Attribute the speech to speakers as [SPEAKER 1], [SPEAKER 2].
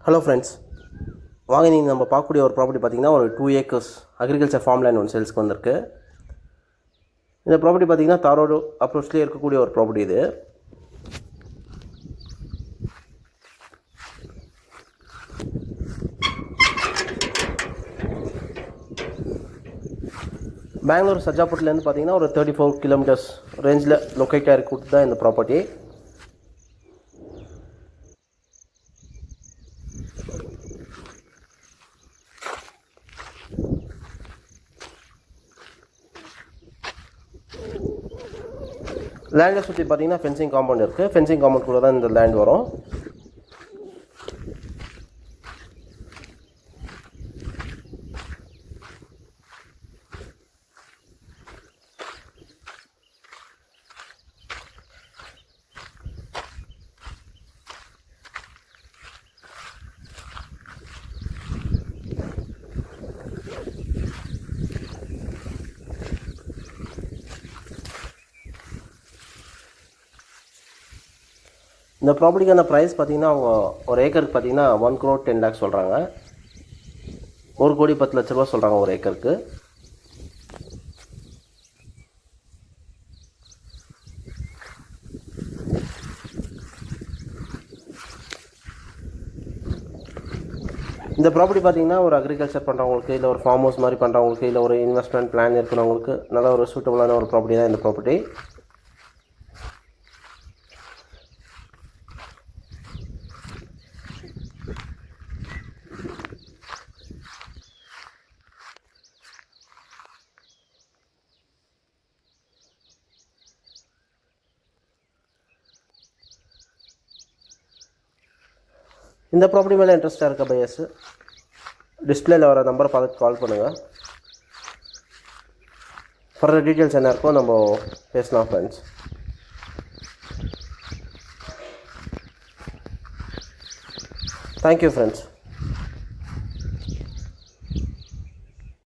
[SPEAKER 1] Hello friends, வாங்க நீங்கள் நம்ம பார்க்கக்கூடிய ஒரு ப்ராப்பர்ட்டி பார்த்திங்கன்னா ஒரு 2 acres அக்ரிகல்ச்சர் ஃபார்ம் லேண்ட் ஒன்று சேல்ஸ்க்கு வந்திருக்கு. இந்த ப்ராப்பர்ட்டி பார்த்திங்கன்னா தாரோடு அப்ரோச்லேயே இருக்கக்கூடிய ஒரு ப்ராப்பர்ட்டி இது. பெங்களூர் சஜாப்பூர்லேருந்து பார்த்திங்கன்னா ஒரு 34 கிலோமீட்டர்ஸ் ரேஞ்சில் லொக்கேட் ஆகிருக்கிறது தான் இந்த ப்ராப்பர்ட்டி. லேண்டை சுற்றி பார்த்தீங்கன்னா ஃபென்சிங் காம்பவுண்ட் இருக்குது. ஃபென்சிங் காம்பவுண்ட் கூட தான் இந்த லேண்ட் வரும். இந்த ப்ராப்பர்ட்டிக்கான ப்ரைஸ் பார்த்தீங்கன்னா அவங்க ஒரு ஏக்கருக்கு பார்த்தீங்கன்னா 1 crore 10 lakhs சொல்கிறாங்க. 1,10,00,000 சொல்கிறாங்க ஒரு ஏக்கருக்கு. இந்த ப்ராப்பர்ட்டி பார்த்தீங்கன்னா ஒரு அக்ரிகல்ச்சர் பண்ணுறவங்களுக்கு, இல்லை ஒரு ஃபார்ம் ஹவுஸ் மாதிரி பண்ணுறவங்களுக்கு, இல்லை ஒரு இன்வெஸ்ட்மெண்ட் பிளான் இருக்கிறவங்களுக்கு நல்ல ஒரு சூட்டபுளான ஒரு ப்ராப்பர்ட்டி தான் இந்த ப்ராப்பர்ட்டி. இந்த ப்ராப்பர்ட்டி மேலே இன்ட்ரெஸ்ட்டாக இருக்க பையர்ஸ் டிஸ்பிளேல வர நம்பரை பார்த்து கால் பண்ணுங்கள். ஃபர்தர் டீட்டெயில்ஸ் என்ன இருக்கோ நம்ம பேசலாம் ஃப்ரெண்ட்ஸ். Thank you friends.